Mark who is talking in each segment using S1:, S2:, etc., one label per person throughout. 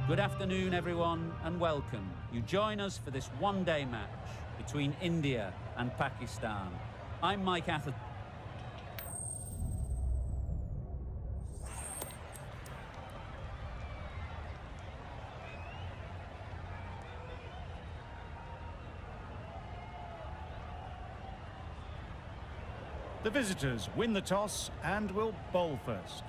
S1: Good afternoon, everyone, and welcome. You join us for this one-day match between India and Pakistan. I'm Mike Atherton.
S2: The visitors win the toss and will bowl first.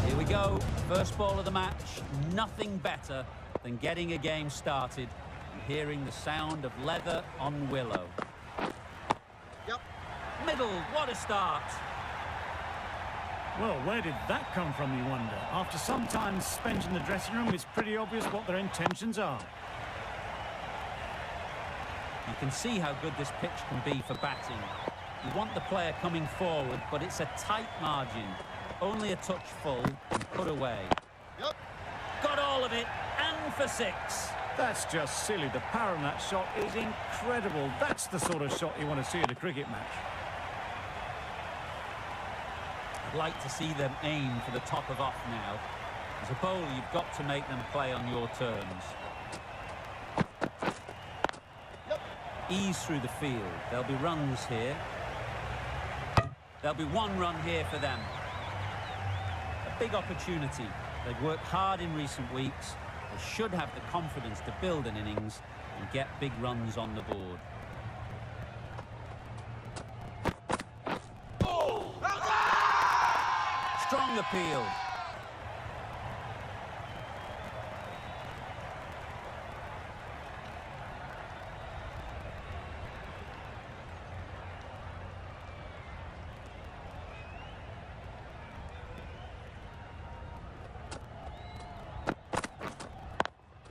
S1: Here we go. First ball of the match. Nothing better than getting a game started and hearing the sound of leather on willow.
S3: Yep.
S1: Middle, what a start.
S2: Well, where did that come from, you wonder? After some time spent in the dressing room, it's pretty obvious what their intentions are.
S1: You can see how good this pitch can be for batting. You want the player coming forward, but it's a tight margin. Only a touch full and put away.
S3: Yep.
S1: Got all of it, and for six.
S2: That's just silly. The power in that shot is incredible. That's the sort of shot you want to see at a cricket match.
S1: I'd like to see them aim for the top of off now. As a bowler, you've got to make them play on your terms.
S3: Yep.
S1: Ease through the field. There'll be runs here. There'll be one run here for them. A big opportunity. They've worked hard in recent weeks. They should have the confidence to build an innings and get big runs on the board. Strong appeal.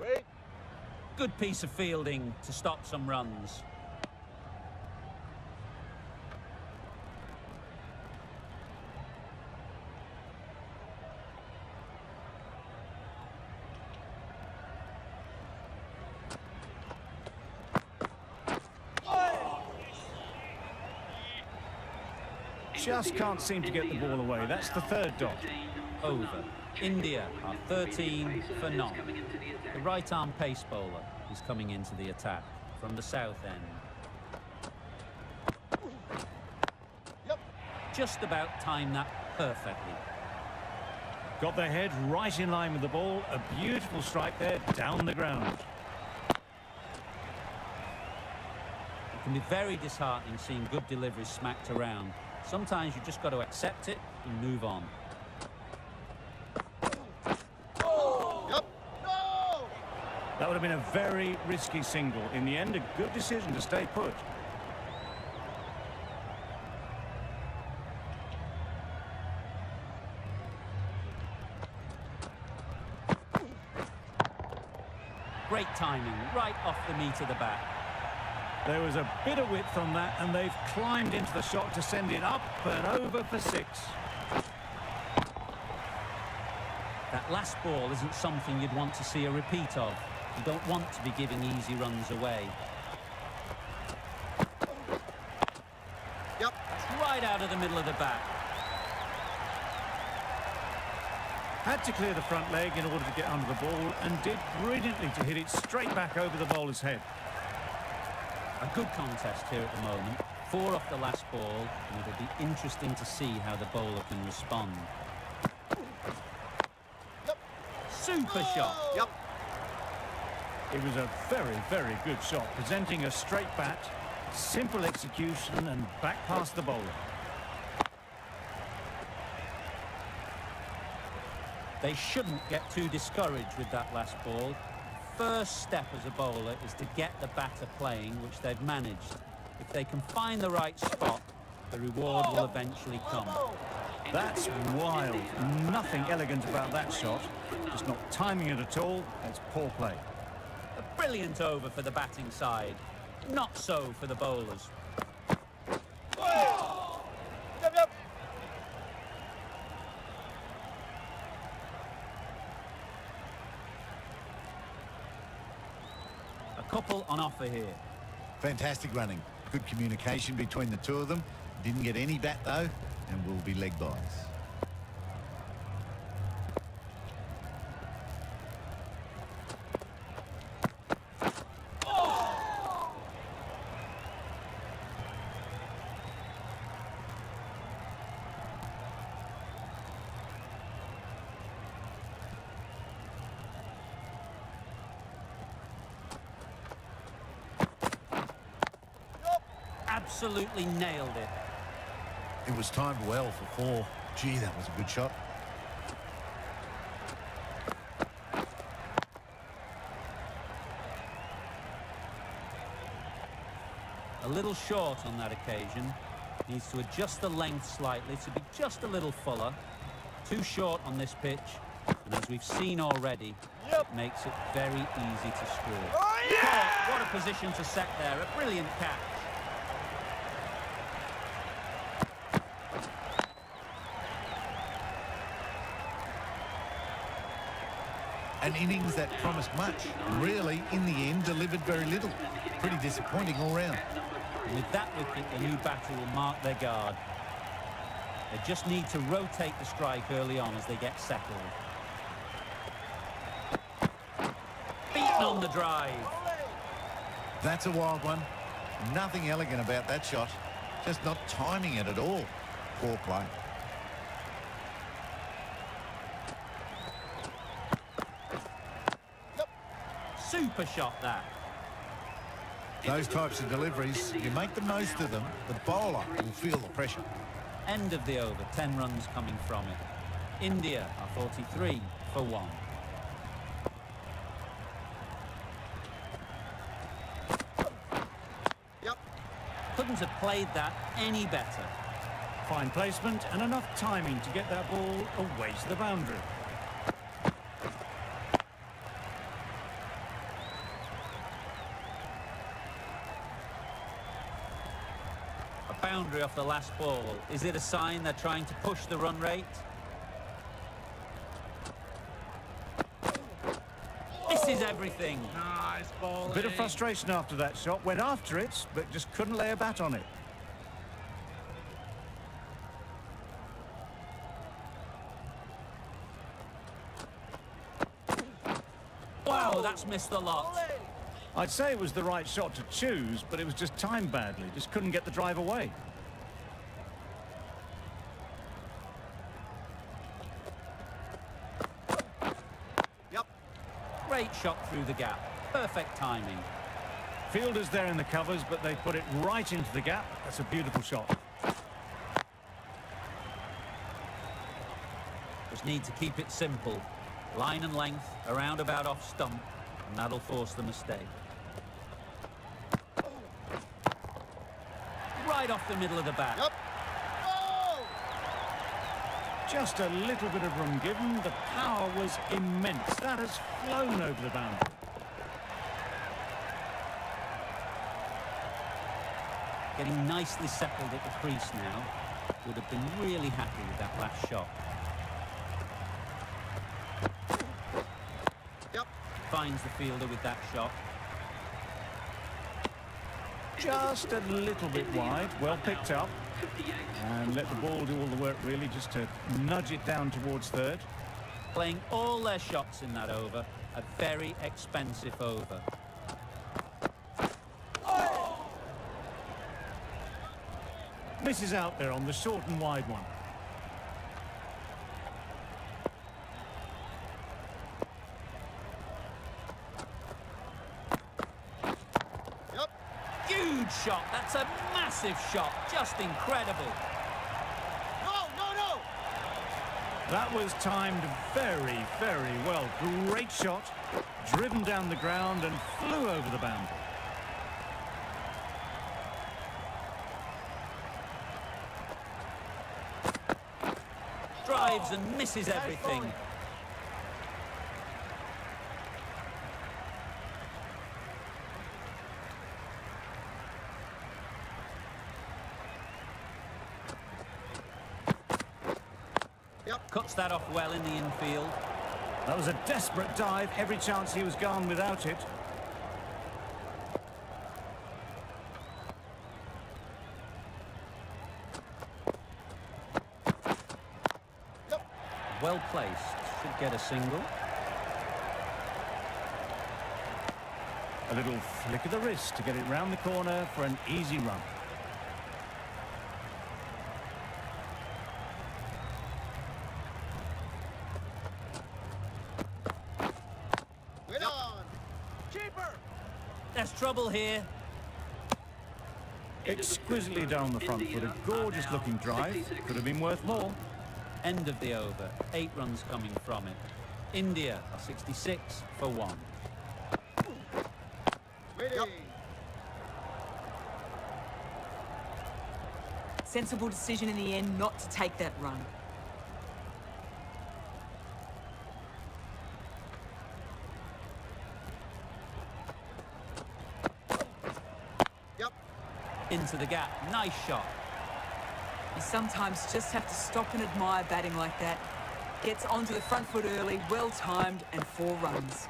S3: Wait.
S1: Good piece of fielding to stop some runs.
S2: Just can't seem to get the ball away. That's the third dot.
S1: Over. India are 13 for none. The right-arm pace bowler is coming into the attack from the south end.
S3: Yep.
S1: Just about timed that perfectly.
S2: Got their head right in line with the ball. A beautiful strike there, down the ground.
S1: It can be very disheartening seeing good deliveries smacked around. Sometimes you just got to accept it and move on.
S3: Yep. No!
S2: That would have been a very risky single. In the end, a good decision to stay put.
S1: Great timing, right off the meat of the bat.
S2: There was a bit of width on that, and they've climbed into the shot to send it up and over for six.
S1: That last ball isn't something you'd want to see a repeat of. You don't want to be giving easy runs away.
S3: Yep.
S1: That's right out of the middle of the bat.
S2: Had to clear the front leg in order to get under the ball, and did brilliantly to hit it straight back over the bowler's head.
S1: A good contest here at the moment. 4 off the last ball, and it'll be interesting to see how the bowler can respond.
S3: Yep.
S1: Super shot.
S3: Yep.
S2: It was a very, very good shot, presenting a straight bat, simple execution, and back past the bowler.
S1: They shouldn't get too discouraged with that last ball. First step as a bowler is to get the batter playing, which they've managed. If they can find the right spot, the reward will eventually come.
S2: That's wild. Nothing elegant about that shot. Just not timing it at all. It's poor play.
S1: A brilliant over for the batting side. Not so for the bowlers.
S3: Yep, yep.
S1: A couple on offer here.
S4: Fantastic running. Good communication between the two of them. Didn't get any bat though, and will be leg byes.
S1: Absolutely nailed it.
S4: It was timed well for 4. Gee, that was a good shot.
S1: A little short on that occasion. Needs to adjust the length slightly to be just a little fuller. Too short on this pitch. And as we've seen already, it makes it very easy to score. Caught. What a position to set there. A brilliant catch.
S4: An innings that promised much, and really, in the end, delivered very little. Pretty disappointing all round.
S1: And with that wicket, the new batter will mark their guard. They just need to rotate the strike early on as they get settled. Beaten on the drive.
S4: That's a wild one. Nothing elegant about that shot. Just not timing it at all. Poor play.
S1: Super shot that.
S4: Those types of deliveries, you make the most of them, the bowler will feel the pressure.
S1: End of the over, 10 runs coming from it. India are 43 for 1. Couldn't have played that any better.
S2: Fine placement and enough timing to get that ball away to the boundary.
S1: A boundary off the last ball. Is it a sign they're trying to push the run rate? This is everything.
S3: Nice ball.
S2: A bit of frustration after that shot. Went after it, but just couldn't lay a bat on it.
S1: Wow, that's missed the lot.
S2: I'd say it was the right shot to choose, but it was just timed badly. Just couldn't get the drive away.
S1: Great shot through the gap. Perfect timing.
S2: Fielders there in the covers, but they put it right into the gap. That's a beautiful shot.
S1: Just need to keep it simple. Line and length, around about off stump, and that'll force the mistake. Right off the middle of the bat.
S2: Just a little bit of room given. The power was immense. That has flown over the boundary.
S1: Getting nicely settled at the crease now. Would have been really happy with that last shot. Finds the fielder with that shot.
S2: Just a little bit wide. Well picked up. And let the ball do all the work, really, just to nudge it down towards third.
S1: Playing all their shots in that over. A very expensive over.
S2: Misses out there on the short and wide one.
S1: Huge shot. That's a massive shot. Just incredible.
S3: No.
S2: That was timed very, very well. Great shot. Driven down the ground and flew over the boundary.
S1: Drives and misses everything. Cuts that off well in the infield.
S2: That was a desperate dive. Every chance he was gone without it.
S1: Well placed. Should get a single.
S2: A little flick of the wrist to get it round the corner for an easy run.
S3: Wait on. Keeper.
S1: There's trouble here.
S2: Exquisitely down the front foot. A gorgeous looking drive. Could have been worth more.
S1: End of the over. 8 runs coming from it. India are 66 for 1.
S3: Waiting.
S5: Sensible decision in the end not to take that run.
S3: Yep.
S1: Into the gap. Nice shot.
S5: You sometimes just have to stop and admire batting like that. Gets onto the front foot early, well timed, and 4 runs.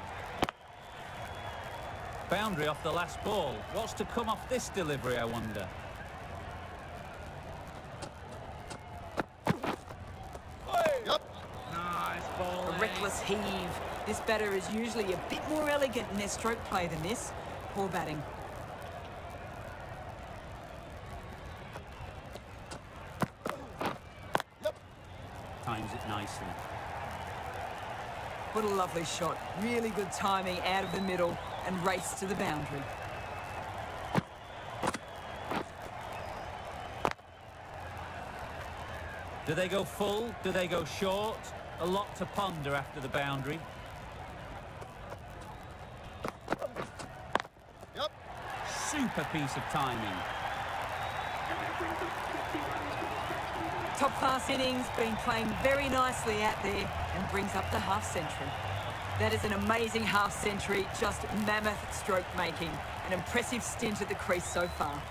S1: Boundary off the last ball. What's to come off this delivery, I wonder?
S3: Yep.
S1: Nice ball.
S5: A reckless heave. This batter is usually a bit more elegant in their stroke play than this. Poor batting.
S1: Times it nicely.
S5: What a lovely shot. Really good timing out of the middle and race to the boundary.
S1: Do they go full? Do they go short? A lot to ponder after the boundary.
S3: Yep.
S1: Super piece of timing.
S5: Top class innings, been playing very nicely out there and brings up the half century. That is an amazing half century, just mammoth stroke making. An impressive stint at the crease so far.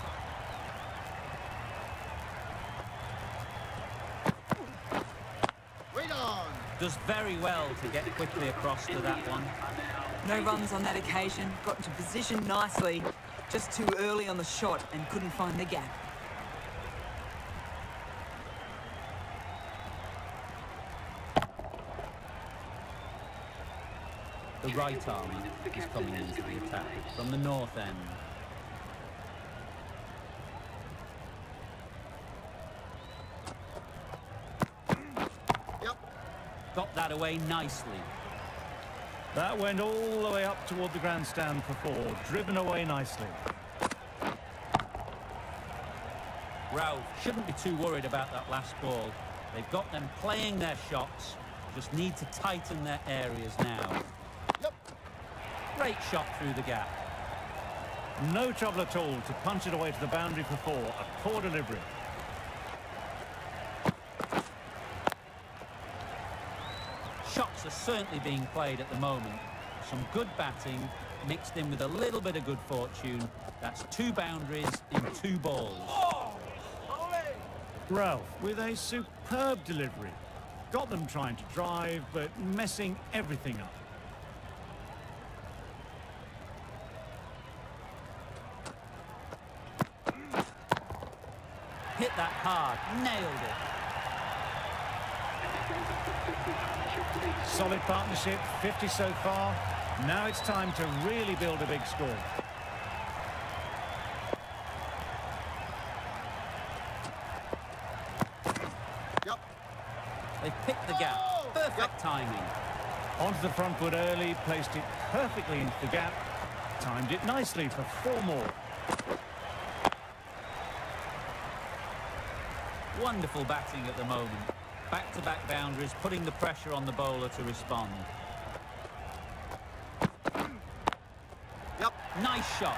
S3: Wait on.
S1: Does very well to get quickly across to that one.
S5: No runs on that occasion, got into position nicely, just too early on the shot and couldn't find the gap.
S1: The right arm is coming into the attack from the north end.
S3: Yep.
S1: Got that away nicely.
S2: That went all the way up toward the grandstand for 4. Driven away nicely.
S1: Ralph shouldn't be too worried about that last ball. They've got them playing their shots. Just need to tighten their areas now.
S3: Yep.
S1: Great shot through the gap.
S2: No trouble at all to punch it away to the boundary for 4. A poor delivery.
S1: Shots are certainly being played at the moment. Some good batting mixed in with a little bit of good fortune. That's 2 boundaries in 2 balls.
S2: Ralph with a superb delivery. Got them trying to drive, but messing everything up.
S1: Hit that hard, nailed it.
S2: Solid partnership, 50 so far. Now it's time to really build a big score.
S3: Yep.
S1: They picked the gap. Perfect timing.
S2: Onto the front foot early, placed it perfectly into the gap. Timed it nicely for 4 more.
S1: Wonderful batting at the moment. Back-to-back boundaries, putting the pressure on the bowler to respond.
S3: Yep.
S1: Nice shot.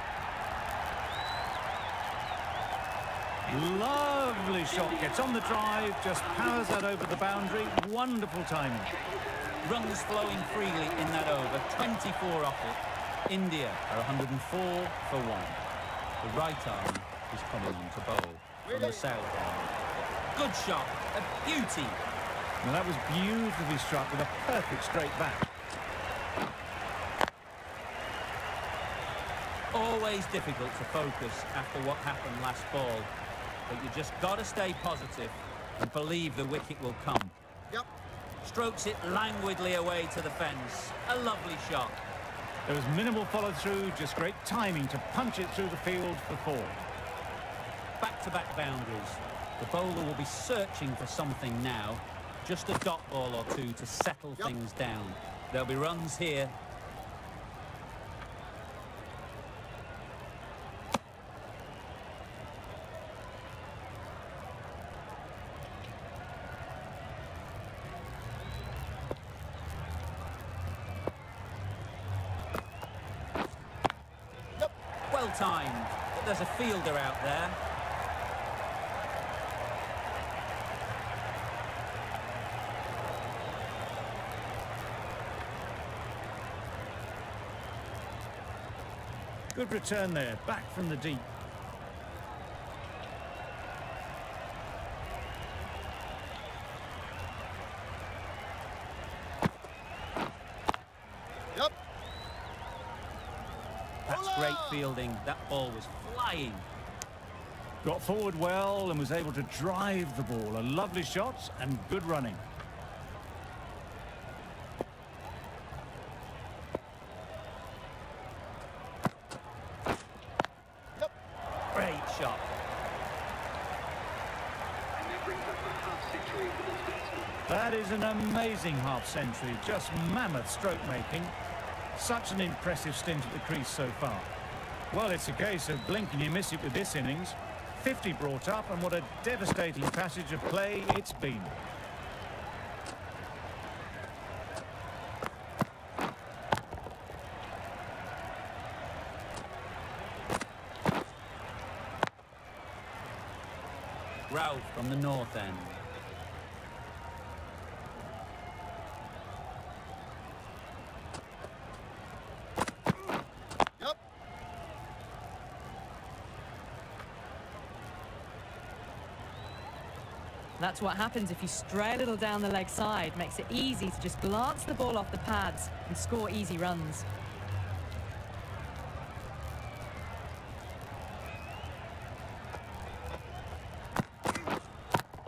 S2: Lovely shot, gets on the drive, just powers that over the boundary. Wonderful timing.
S1: Runs flowing freely in that over. 24 off it. India are 104 for 1. The right arm is coming on to bowl from the south arm. Good shot. A beauty.
S2: Now that was beautifully struck with a perfect straight back.
S1: Always difficult to focus after what happened last ball. But you just got to stay positive and believe the wicket will come.
S3: Yep.
S1: Strokes it languidly away to the fence. A lovely shot.
S2: There was minimal follow-through, just great timing to punch it through the field for four.
S1: Back-to-back boundaries. The bowler will be searching for something now. Just a dot ball or two to settle things down. There'll be runs here. Well timed, but there's a fielder out there.
S2: Good return there, back from the deep.
S3: Yep.
S1: That's great fielding. That ball was flying.
S2: Got forward well and was able to drive the ball. A lovely shot and good running.
S1: Great shot.
S2: That is an amazing half-century, just mammoth stroke-making. Such an impressive stint at the crease so far. Well, it's a case of blink and you miss it with this innings. 50 brought up, and what a devastating passage of play it's been.
S1: Ralph from the north end.
S3: Yep.
S5: That's what happens if you stray a little down the leg side. Makes it easy to just glance the ball off the pads and score easy runs.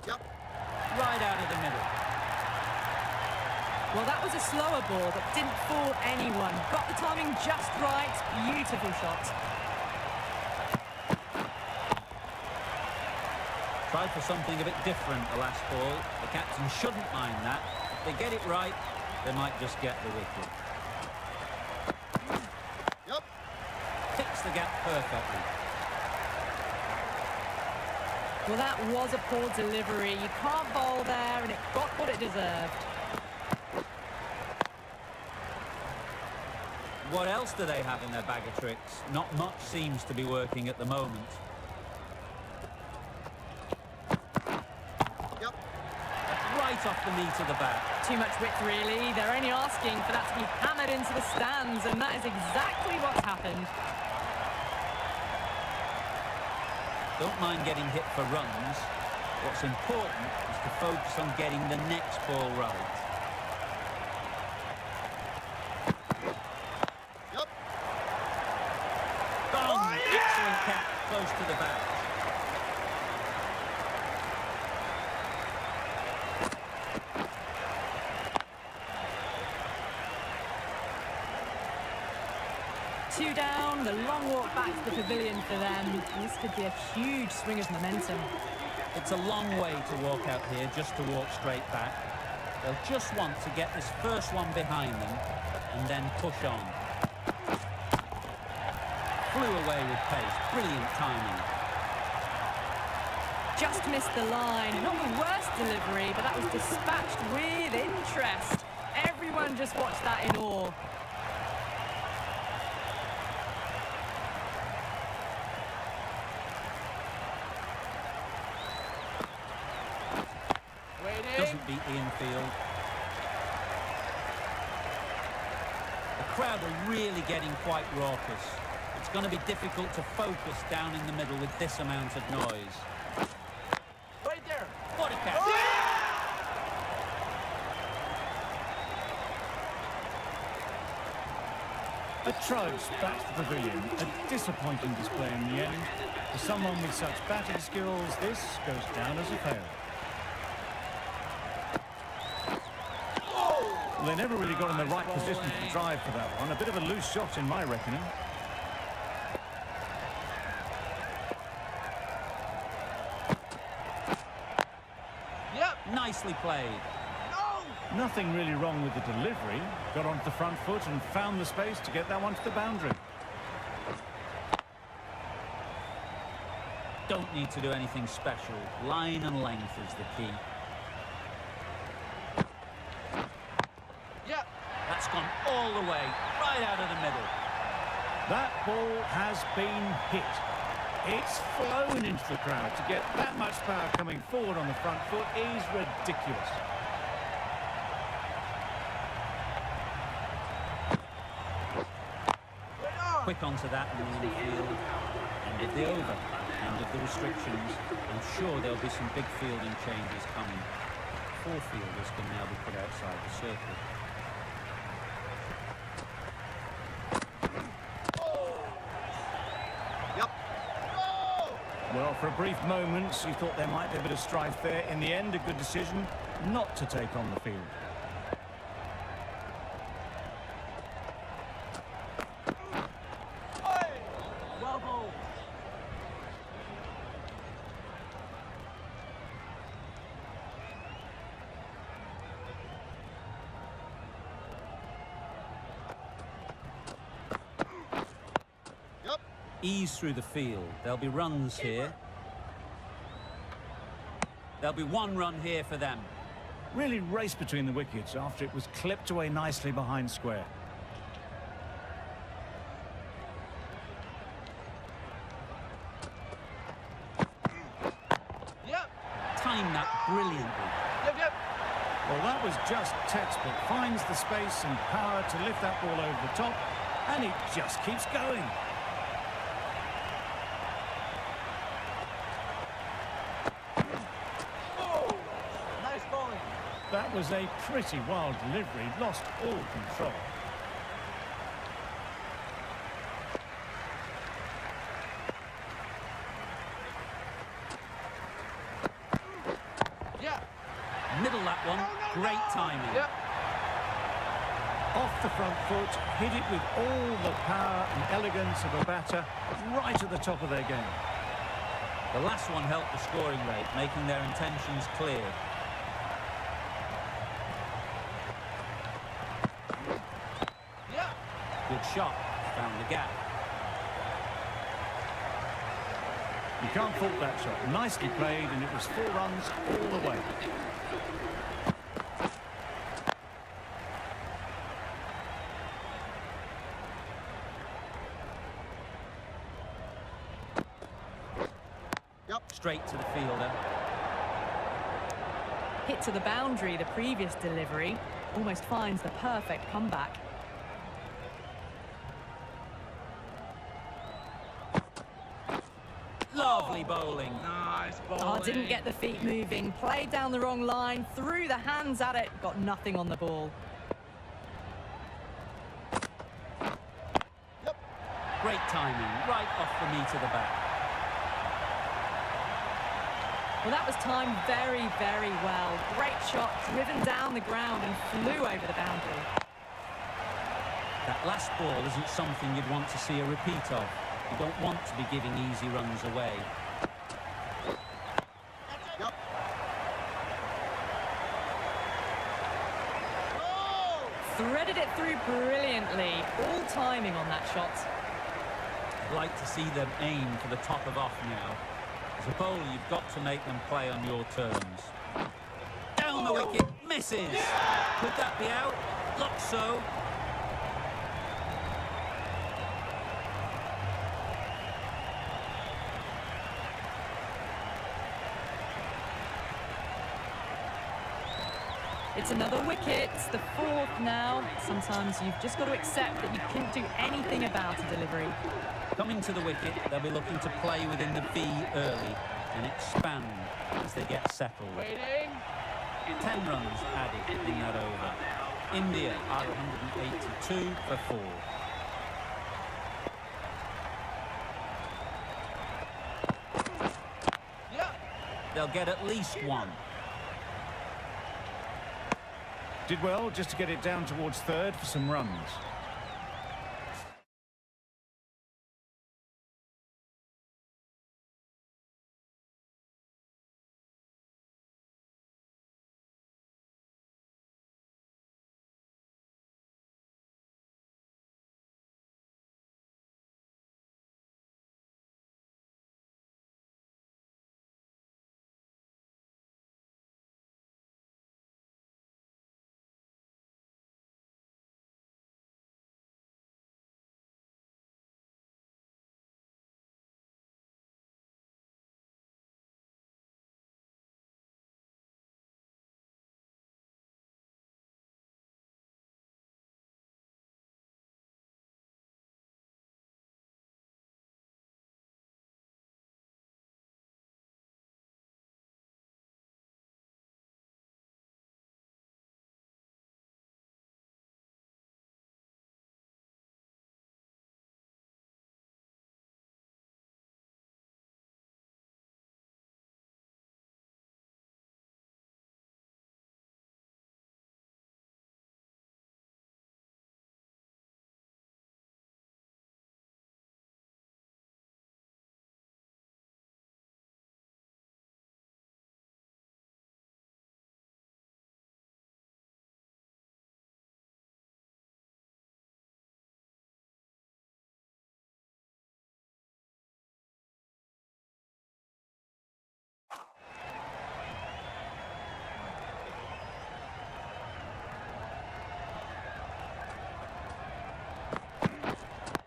S3: Yep.
S1: Right out of the middle.
S5: Well, that was a slower ball that didn't fool anyone. Got the timing just right. Beautiful shot.
S1: Tried for something a bit different the last ball. The captain shouldn't mind that. If they get it right, they might just get the wicket.
S3: Yep.
S1: Picks the gap perfectly.
S5: Well, that was a poor delivery. You can't bowl there, and it got what it deserved.
S1: What else do they have in their bag of tricks? Not much seems to be working at the moment.
S3: Yep.
S1: That's right off the meat of the bat.
S5: Too much width, really. They're only asking for that to be hammered into the stands, and that is exactly what's happened.
S1: Don't mind getting hit for runs. What's important is to focus on getting the next ball right.
S3: Yep.
S1: Bong! Excellent catch, close to the bat.
S5: Two down, the long walk back to the pavilion for them. This could be a huge swing of momentum.
S1: It's a long way to walk out here just to walk straight back. They'll just want to get this first one behind them and then push on. Flew away with pace. Brilliant timing.
S5: Just missed the line. Not the worst delivery, but that was dispatched with interest. Everyone just watched that in awe.
S1: Doesn't beat the infield. The crowd are really getting quite raucous. It's going to be difficult to focus down in the middle with this amount of noise.
S3: Right there.
S1: What a catch!
S2: A trudge back to the pavilion. A disappointing display in the end. For someone with such batting skills, this goes down as a fail. Well, they never really got in the right position to drive for that one. A bit of a loose shot in my reckoning.
S3: Yep.
S1: Nicely played.
S3: No.
S2: Nothing really wrong with the delivery. Got onto the front foot and found the space to get that one to the boundary.
S1: Don't need to do anything special. Line and length is the key.
S3: Yep.
S1: That's gone all the way, right out of the middle.
S2: That ball has been hit. It's flown into the crowd. To get that much power coming forward on the front foot is ridiculous.
S1: Quick onto that in the infield. End of the over. End of the restrictions. I'm sure there'll be some big fielding changes coming. 4 fielders can now be put outside the circle.
S3: Yep.
S2: Well, for a brief moment, you thought there might be a bit of strife there. In the end, a good decision not to take on the field.
S3: Well bowled. Yep.
S1: Ease through the field. There'll be runs here. There'll be 1 run here for them.
S2: Really raced between the wickets after it was clipped away nicely behind square.
S3: Yep.
S1: Timed that brilliantly.
S3: Yep.
S2: Well, that was just textbook. Finds the space and power to lift that ball over the top, and it just keeps going.
S3: Oh, nice bowling.
S2: That was a pretty wild delivery. Lost all control.
S3: Yeah.
S1: Middle that one. Great timing.
S3: Yep.
S2: Off the front foot, hit it with all the power and elegance of a batter, right at the top of their game.
S1: The last one helped the scoring rate, making their intentions clear.
S3: Yep.
S1: Good shot. Found the gap.
S2: You can't fault that shot. Nicely played, and it was 4 runs all the way.
S1: Straight to the fielder.
S5: Hit to the boundary, the previous delivery. Almost finds the perfect comeback.
S1: Lovely bowling.
S3: Nice bowling.
S5: Oh, didn't get the feet moving. Played down the wrong line. Threw the hands at it. Got nothing on the ball.
S3: Yep.
S1: Great timing. Right off the meat of the bat.
S5: Well, that was timed very, very well. Great shot, driven down the ground and flew over the boundary.
S1: That last ball isn't something you'd want to see a repeat of. You don't want to be giving easy runs away.
S3: Yep.
S5: Threaded it through brilliantly. All timing on that shot.
S1: I'd like to see them aim for the top of off now. As a bowler, you've got to make them play on your terms. Down the wicket, misses! Could that be out? Looks so.
S5: It's another wicket. It's the 4th now. Sometimes you've just got to accept that you can't do anything about a delivery.
S1: Coming to the wicket, they'll be looking to play within the V early and expand as they get settled.
S3: Waiting.
S1: 10 runs added in that over. India are 182 for 4.
S3: Yeah.
S1: They'll get at least 1.
S2: Did well just to get it down towards third for some runs.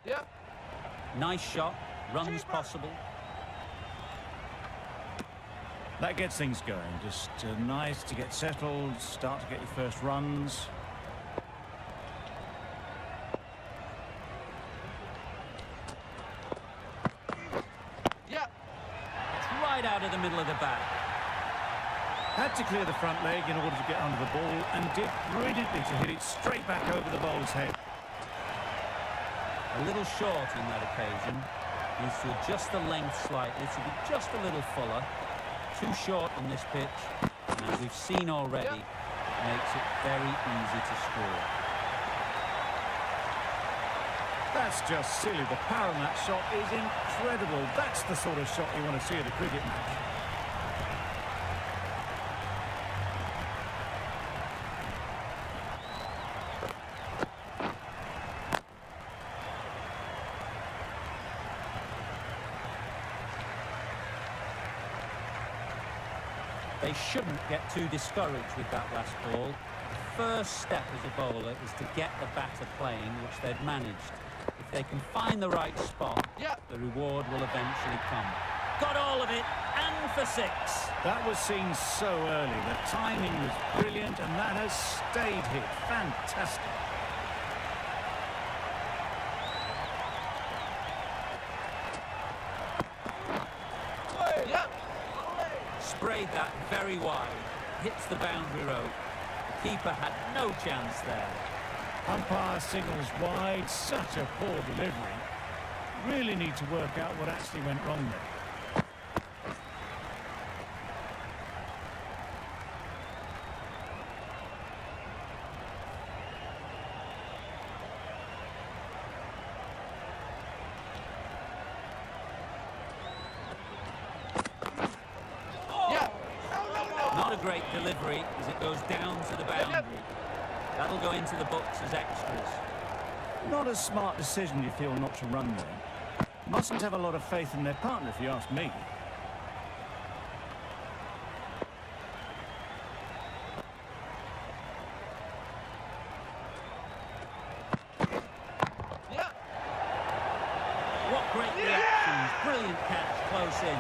S3: Yep.
S1: Nice shot, runs possible.
S2: That gets things going. Just nice to get settled, start to get your first runs.
S3: Yep.
S1: It's right out of the middle of the bat.
S2: Had to clear the front leg in order to get under the ball and did brilliantly to hit it straight back over the bowler's head.
S1: A little short in that occasion. Needs to adjust the length slightly to be just a little fuller. Too short on this pitch. And as we've seen already, makes it very easy to score.
S2: That's just silly. The power on that shot is incredible. That's the sort of shot you want to see at a cricket match.
S1: They shouldn't get too discouraged with that last ball. The first step as a bowler is to get the batter playing, which they've managed. If they can find the right spot, the reward will eventually come. Got all of it, and for six.
S2: That was seen so early. The timing was brilliant, and that has stayed hit. Fantastic.
S3: Yep.
S1: Sprayed that very wide. Hits the boundary rope. The keeper had no chance there.
S2: Umpire signals wide. Such a poor delivery. Really need to work out what actually went wrong there.
S1: Not a great delivery as it goes down to the boundary. That'll go into the books as extras.
S2: Not a smart decision, you feel, not to run there. Mustn't have a lot of faith in their partner, if you ask me.
S1: What great reactions. Brilliant catch close in.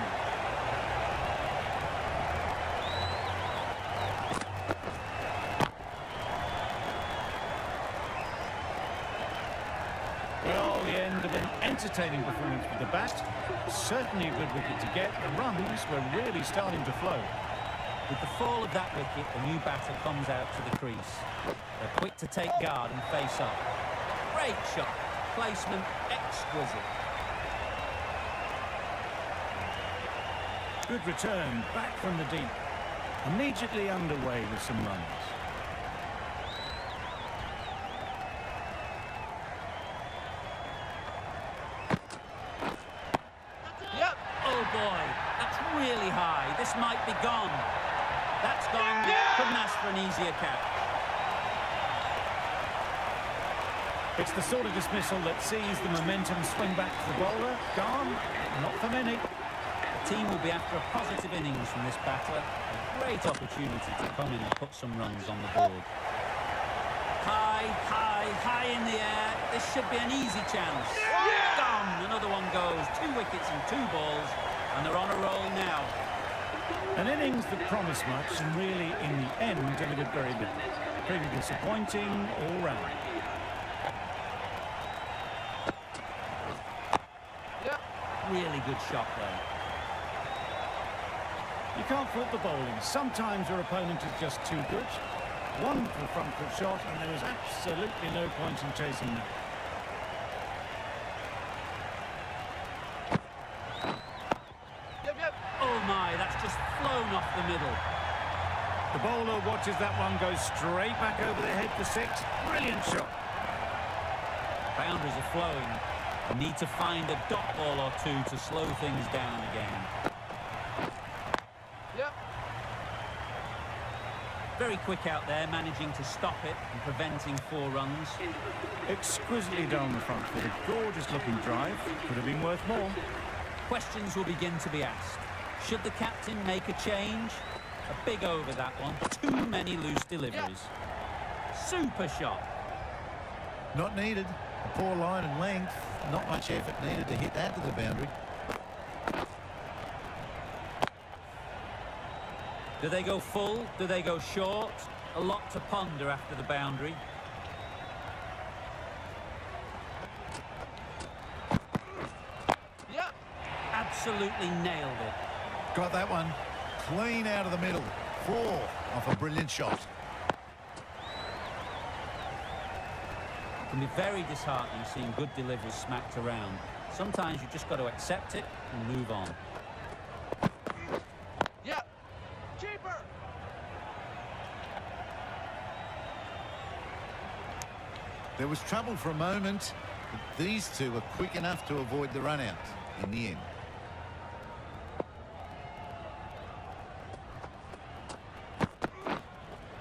S2: Well, the end of an entertaining performance with the bat. Certainly a good wicket to get. The runs were really starting to flow.
S1: With the fall of that wicket, the new batter comes out to the crease. They're quick to take guard and face up. Great shot. Placement exquisite.
S2: Good return, back from the deep. Immediately underway with some runs.
S1: boy, that's really high. This might be gone. That's gone. Couldn't ask for an easier catch.
S2: It's the sort of dismissal that sees the momentum swing back to the bowler. Gone? Not for many.
S1: The team will be after a positive innings from this batter. A great opportunity to come in and put some runs on the board. High, high, high in the air. This should be an easy chance. Gone. Another one goes. 2 wickets and 2 balls. And they're on a roll now.
S2: An innings that promised much and really, in the end, delivered very little. Pretty disappointing all round.
S1: Really good shot there.
S2: You can't fault the bowling. Sometimes your opponent is just too good. Wonderful front foot shot, and there was absolutely no point in chasing that.
S1: Oh my, that's just flown off the middle.
S2: The bowler watches that one go straight back over the head for 6. Brilliant shot.
S1: Boundaries are flowing. Need to find a dot ball or 2 to slow things down again. Very quick out there, managing to stop it and preventing 4 runs.
S2: Exquisitely down the front foot. A gorgeous looking drive. Could have been worth more.
S1: Questions will begin to be asked. Should the captain make a change? A big over that one. Too many loose deliveries. Super shot.
S4: Not needed. A poor line and length. Not much effort needed to hit that to the boundary.
S1: Do they go full? Do they go short? A lot to ponder after the boundary. Absolutely nailed it.
S4: Got that one. Clean out of the middle. 4 off a brilliant shot.
S1: It can be very disheartening seeing good deliveries smacked around. Sometimes you just got to accept it and move on.
S3: Keeper.
S4: There was trouble for a moment, but these two were quick enough to avoid the run out in the end.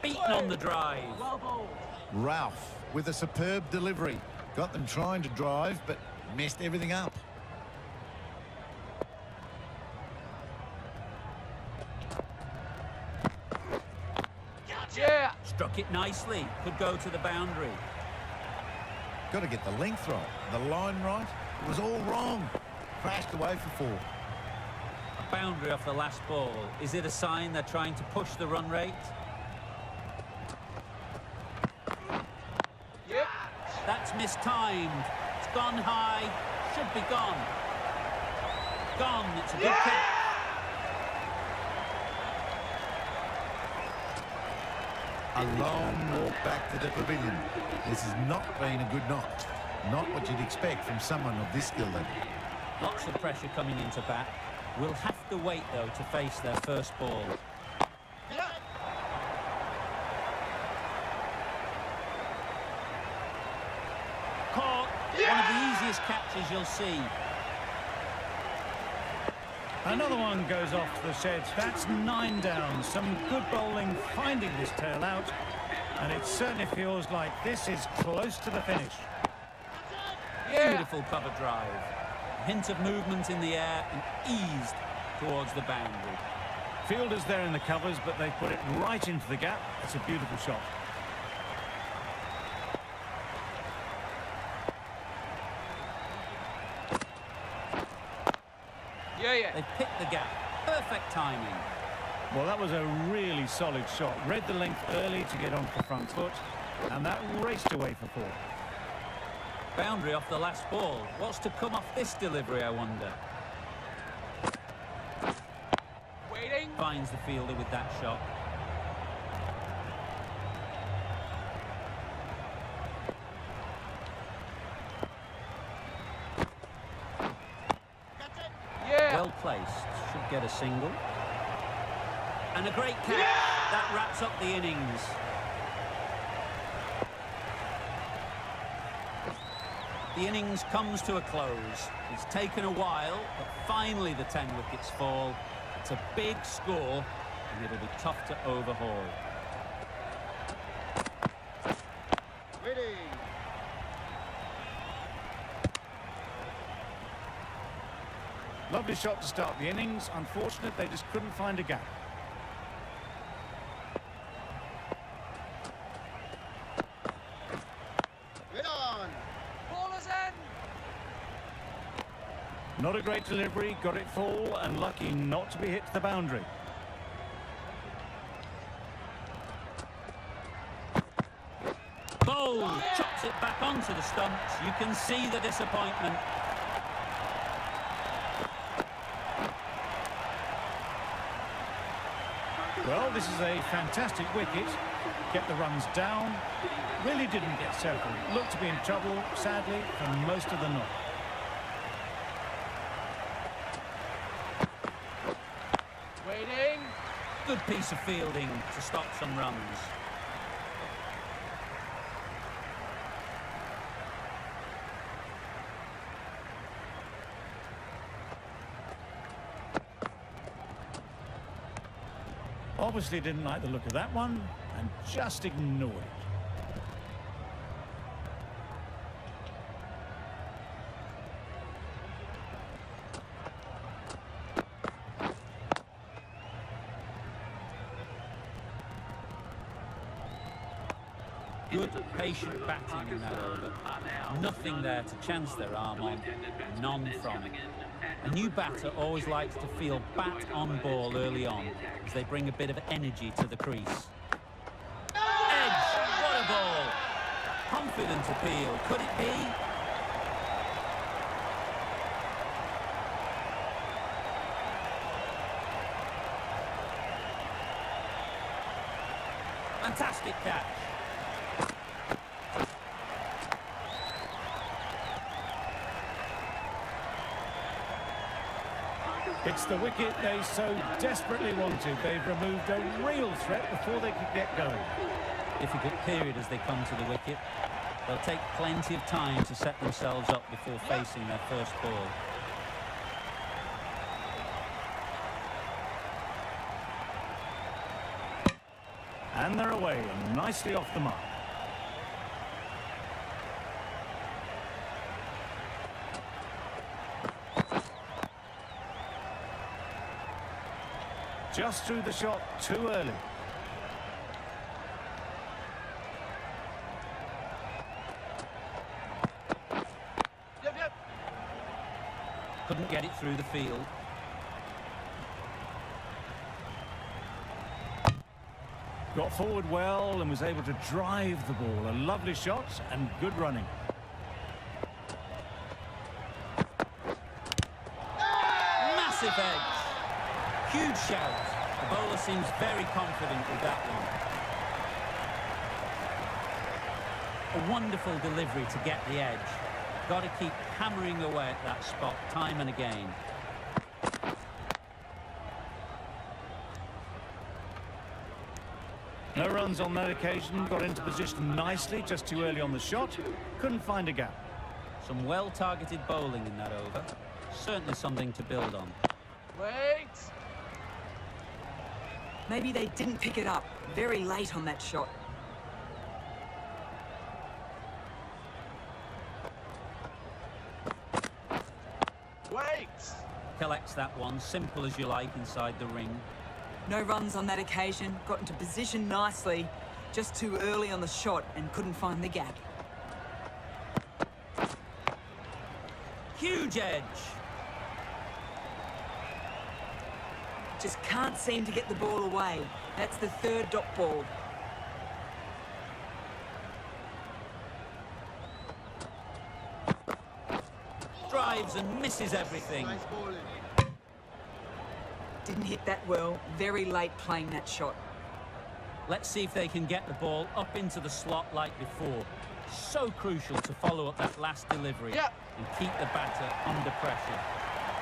S1: Beaten on the drive.
S4: Ralph with a superb delivery. Got them trying to drive, but messed everything up.
S1: Struck it nicely. Could go to the boundary.
S4: Got to get the length right, the line right. It was all wrong. Crashed away for 4.
S1: A boundary off the last ball. Is it a sign they're trying to push the run rate? That's mistimed. It's gone high. Should be gone. Gone. It's a good catch.
S4: A long walk back to the pavilion. This has not been a good knock. Not what you'd expect from someone of this skill level.
S1: Lots of pressure coming into bat. Will have to wait, though, to face their first ball. Caught. One of the easiest catches you'll see.
S2: Another one goes off to the sheds. That's 9 down. Some good bowling finding this tail out. And it certainly feels like this is close to the finish.
S1: Beautiful cover drive. A hint of movement in the air and eased towards the boundary.
S2: Fielders there in the covers, but they put it right into the gap. It's a beautiful shot.
S1: They picked the gap. Perfect timing.
S2: Well, that was a really solid shot. Read the length early to get onto the front foot, and that raced away for 4.
S1: Boundary off the last ball. What's to come off this delivery, I wonder?
S3: Waiting.
S1: Finds the fielder with that shot. Well placed. Should get a single. And a great catch. That wraps up the innings. The innings comes to a close. It's taken a while, but finally the 10 wickets fall. It's a big score, and it'll be tough to overhaul.
S2: Lovely shot to start the innings. Unfortunate, they just couldn't find a gap.
S3: Ball is in.
S2: Not a great delivery, got it full, and lucky not to be hit to the boundary.
S1: Bowl chops it back onto the stumps. You can see the disappointment.
S2: Well, this is a fantastic wicket. Get the runs down. Really didn't get settled. Looked to be in trouble, sadly, for most of the knock.
S3: Waiting.
S1: Good piece of fielding to stop some runs.
S2: Obviously didn't like the look of that one and just ignored it.
S1: Good, patient batting in that over. Nothing there to chance their arm on, none from it. A new batter always likes to feel bat on ball early on, as they bring a bit of energy to the crease. Edge, what a ball! Confident appeal, could it be? Fantastic catch.
S2: It's the wicket they so desperately wanted. They've removed a real threat before they could get going.
S1: Difficult period as they come to the wicket. They'll take plenty of time to set themselves up before facing their first ball.
S2: And they're away and nicely off the mark. Just threw the shot too early.
S3: Yep.
S1: Couldn't get it through the field.
S2: Got forward well and was able to drive the ball. A lovely shot and good running.
S1: Massive edge. Huge shout. The bowler seems very confident with that one. A wonderful delivery to get the edge. Got to keep hammering away at that spot time and again.
S2: No runs on that occasion. Got into position nicely, just too early on the shot. Couldn't find a gap.
S1: Some well-targeted bowling in that over. Certainly something to build on.
S3: Wait.
S5: Maybe they didn't pick it up very late on that shot.
S3: Wait.
S1: Collects that one, simple as you like, inside the ring.
S5: No runs on that occasion, got into position nicely, just too early on the shot and couldn't find the gap.
S1: Huge edge.
S5: Just can't seem to get the ball away. That's the third dot ball.
S1: Drives and misses everything.
S5: Didn't hit that well, very late playing that shot.
S1: Let's see if they can get the ball up into the slot like before. So crucial to follow up that last delivery and keep the batter under pressure.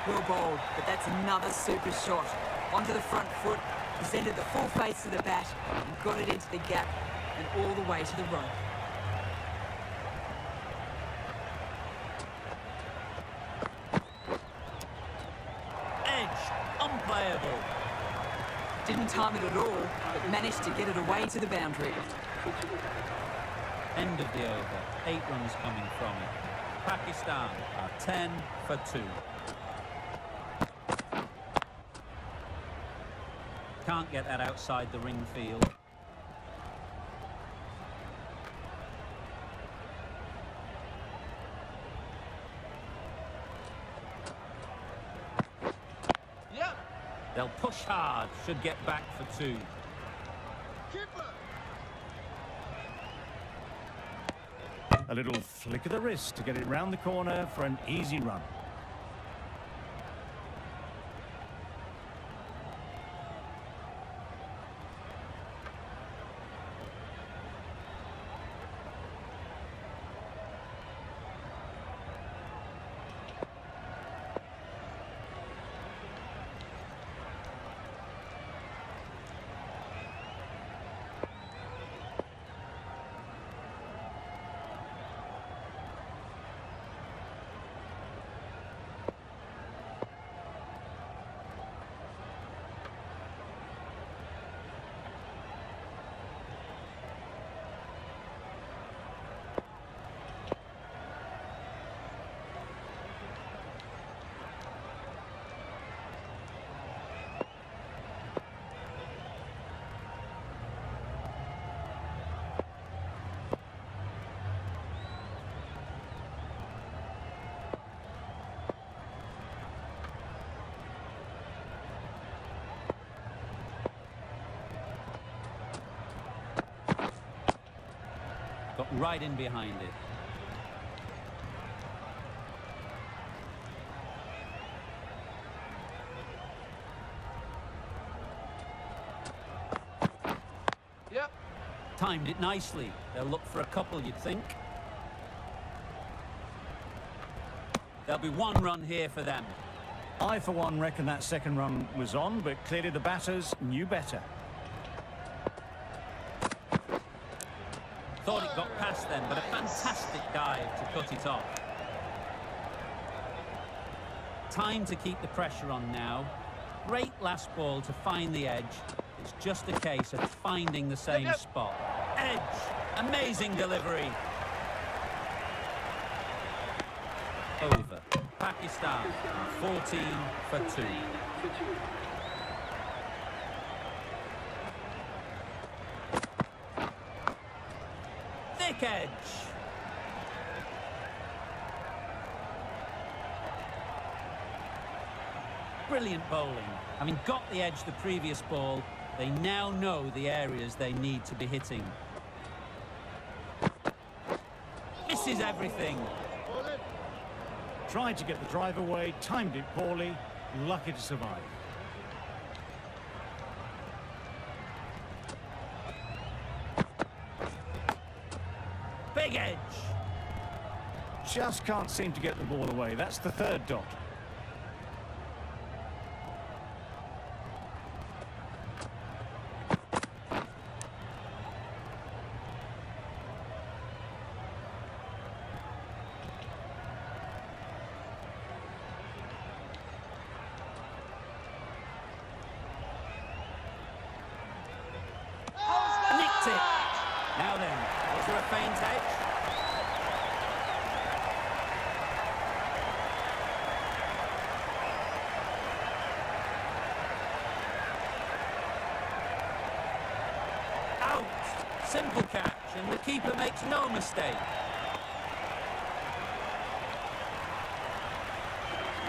S5: Well bowled, but that's another super shot. Onto the front foot, presented the full face of the bat and got it into the gap and all the way to the rope. Didn't time it at all, but managed to get it away to the boundary.
S1: End of the over. 8 runs coming from it. Pakistan are 10 for 2. Can't get that outside the ring field.
S3: Yep.
S1: They'll push hard, should get back for 2.
S3: Keeper.
S2: A little flick of the wrist to get it round the corner for an easy run.
S1: Got right in behind it.
S3: Yep.
S1: Timed it nicely. They'll look for a couple, you'd think. There'll be 1 run here for them.
S2: I, for one, reckon that second run was on, but clearly the batters knew better.
S1: Thought it got past them, but a fantastic dive to cut it off. Time to keep the pressure on now. Great last ball to find the edge. It's just a case of finding the same spot. Edge! Amazing delivery. Over. Pakistan, 14 for 2. Thick edge. Brilliant bowling. Having got the edge the previous ball, they now know the areas they need to be hitting. Misses everything.
S2: Tried to get the drive away, timed it poorly, lucky to survive.
S1: Big edge.
S2: Just can't seem to get the ball away. That's the 3rd dot.
S1: Nicked it. Now then, was there a faint edge? Out. Simple catch, and the keeper makes no mistake.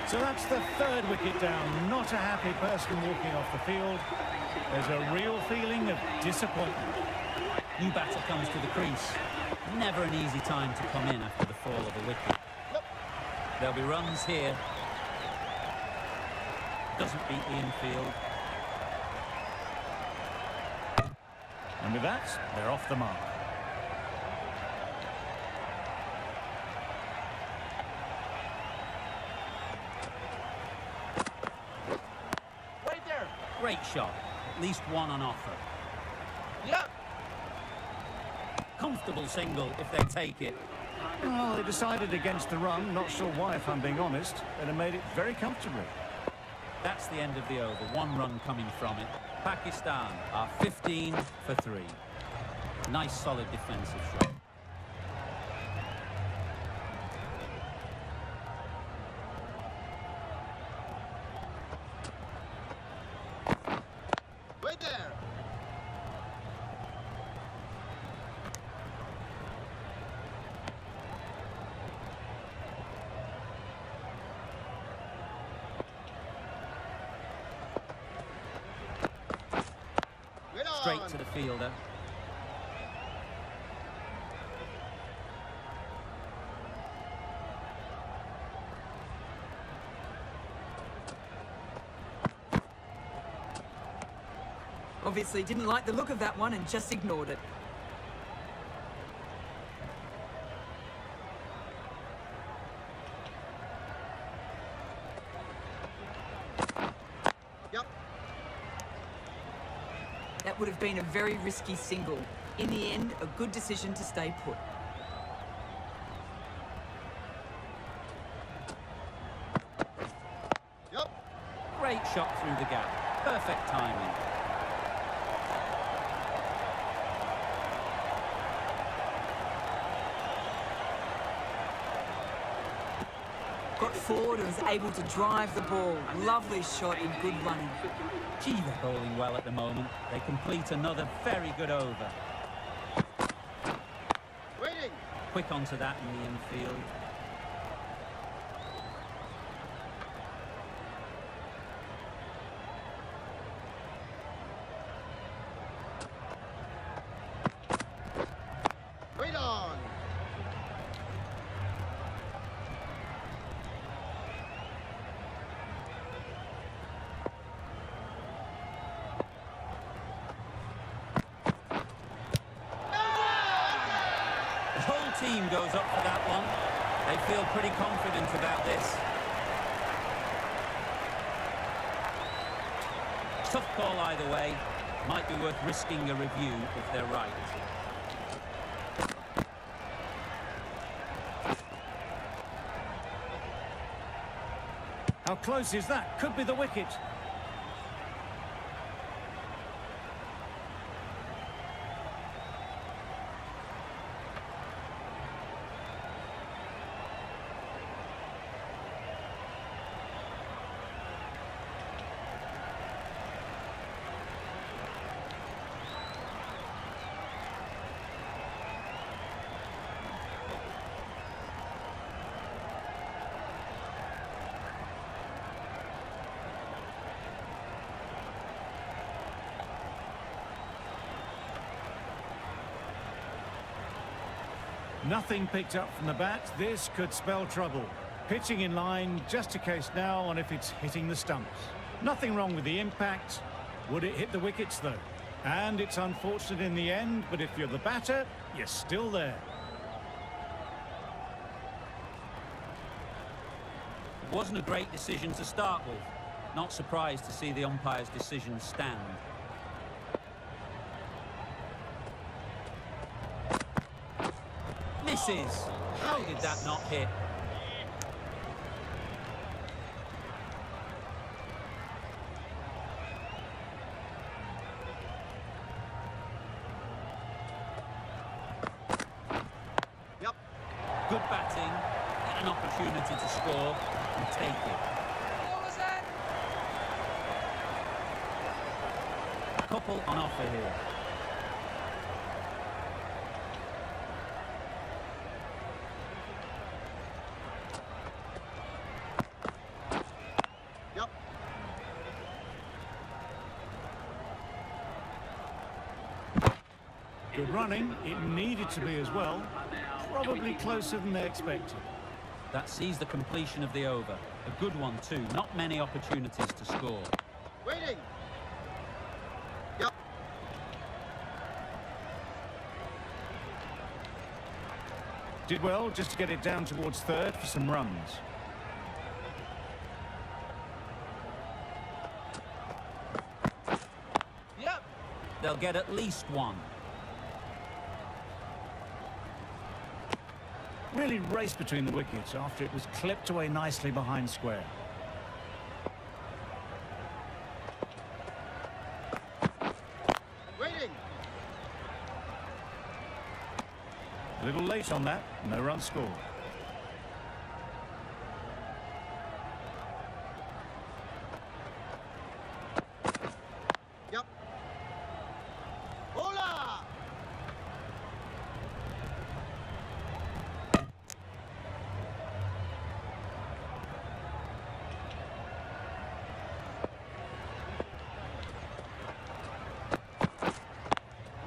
S2: So that's the 3rd wicket down. Not a happy person walking off the field. There's a real feeling of disappointment.
S1: New batter comes to the crease. Never an easy time to come in after the fall of a wicket. There'll be runs here. Doesn't beat the infield.
S2: And with that, they're off the mark.
S3: Right there.
S1: Great shot. At least 1 on offer.
S3: Yep.
S1: Comfortable single if they take it.
S2: Well, they decided against the run. Not sure why, if I'm being honest. And have made it very comfortably.
S1: That's the end of the over. 1 run coming from it. Pakistan are 15 for 3. Nice, solid defensive shot.
S3: Wait there. Wait on.
S1: Straight to the fielder.
S5: Obviously didn't like the look of that one and just ignored it.
S3: Yep.
S5: That would have been a very risky single. In the end, a good decision to stay put.
S3: Yep.
S1: Great shot through the gap. Perfect timing.
S5: Got forward and was able to drive the ball. Lovely shot in good running.
S1: Gee, they're bowling well at the moment. They complete another very good over.
S3: Waiting.
S1: Quick onto that in the infield.
S3: Wait on.
S1: The whole team goes up for that one. They feel pretty confident about this. Tough call either way. Might be worth risking a review if they're right.
S2: How close is that? Could be the wicket. Nothing picked up from the bat. This could spell trouble. Pitching in line, just a case now on if it's hitting the stumps. Nothing wrong with the impact. Would it hit the wickets though? And it's unfortunate in the end, but if you're the batter, you're still there.
S1: It wasn't a great decision to start with. Not surprised to see the umpire's decision stand. Misses. How did that not hit?
S3: Yep.
S1: Good batting, and an opportunity to score and take it.
S3: What was that?
S1: A couple on offer here.
S3: Yep.
S2: Good running. It needed to be as well. Probably closer than they expected.
S1: That sees the completion of the over. A good one too. Not many opportunities to score.
S3: Waiting. Yep.
S2: Did well just to get it down towards third for some runs.
S3: Yep.
S1: They'll get at least one.
S2: Really raced between the wickets after it was clipped away nicely behind square. late on that, no run scored.
S3: Yep. Hola!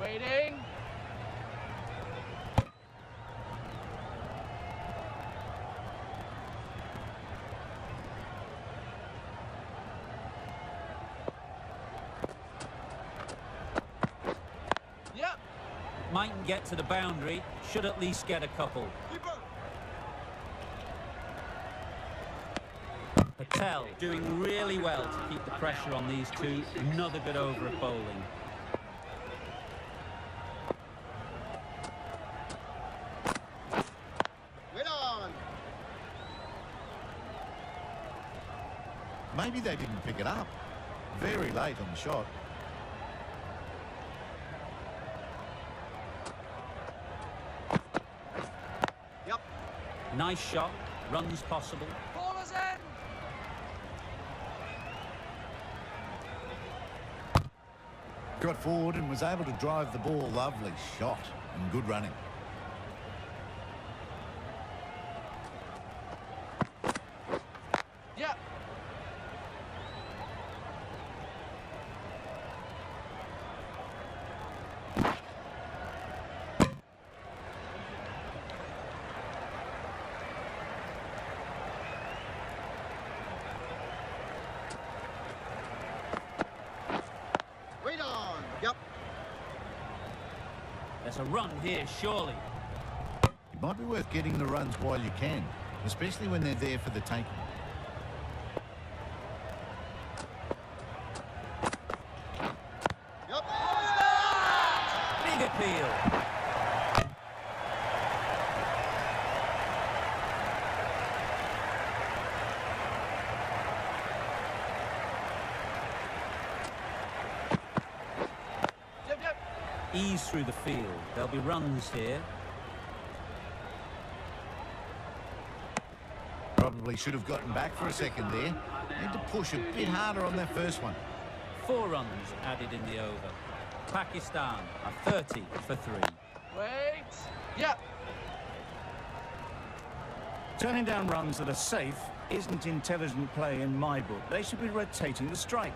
S3: Waiting. Yep.
S1: Mightn't get to the boundary, should at least get a couple.
S3: Keeper.
S1: Patel doing really well to keep the pressure on these two. Another good over at bowling.
S3: Wait on.
S4: Maybe they didn't pick it up. Very late on the shot.
S3: Yep.
S1: Nice shot, runs possible.
S3: Ballers in.
S4: Got forward and was able to drive the ball. Lovely shot and good running.
S3: Yep. Wait on. Yep.
S1: There's a run here, surely.
S4: It might be worth getting the runs while you can, especially when they're there for the taking.
S3: Yep.
S1: Big appeal.
S3: Yep, yep.
S1: Ease through the field. There'll be runs here.
S4: Probably should have gotten back for a second there. Need to push a bit harder on that first one.
S1: 4 runs added in the over. Pakistan are 30 for 3.
S3: Wait. Yep.
S2: Turning down runs that are safe isn't intelligent play in my book. They should be rotating the strike.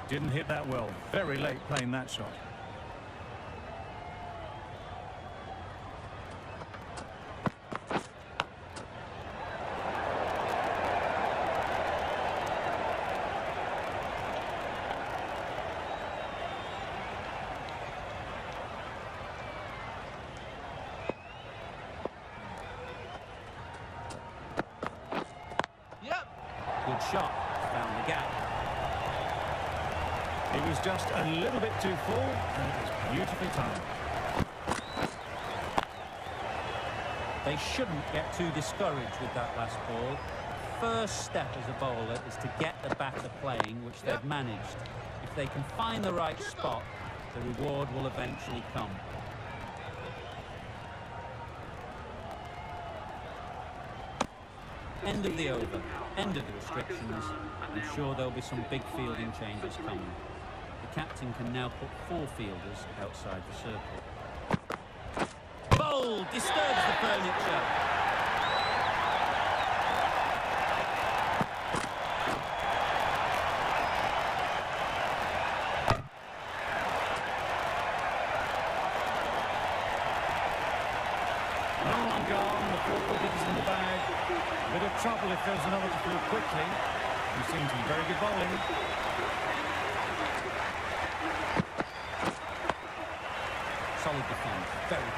S2: Didn't hit that well. Very late playing that shot.
S3: Yep.
S1: Good shot. Found the gap.
S2: It was just a little bit too full, and it was beautifully timed.
S1: They shouldn't get too discouraged with that last ball. First step as a bowler is to get the batter playing, which they've managed. If they can find the right spot, the reward will eventually come. End of the over, end of the restrictions. I'm sure there'll be some big fielding changes coming. The captain can now put 4 fielders outside the circle. Bowl disturbs the furniture.
S2: No one gone, the 4 wickets in the bag. Bit of trouble if there's another to through quickly. You seem to be very good bowling.
S1: Solid defence, very good.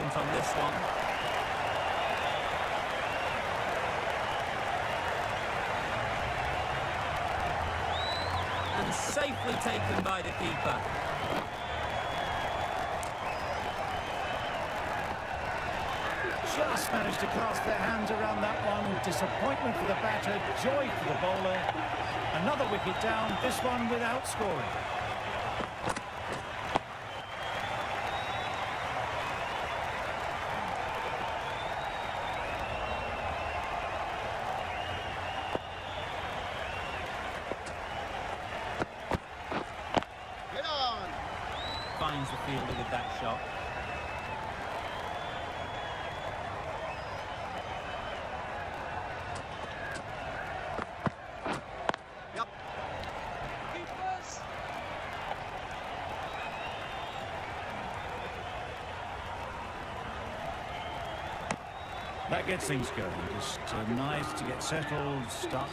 S1: movement on this one. And safely taken by the keeper.
S2: Just managed to clasp their hands around that one. Disappointment for the batter, joy for the bowler. Another wicket down, this one without scoring.
S3: Get on.
S1: Finds the fielder with that shot.
S3: Yep. Keepers.
S2: That gets things going. Just nice to get settled, start.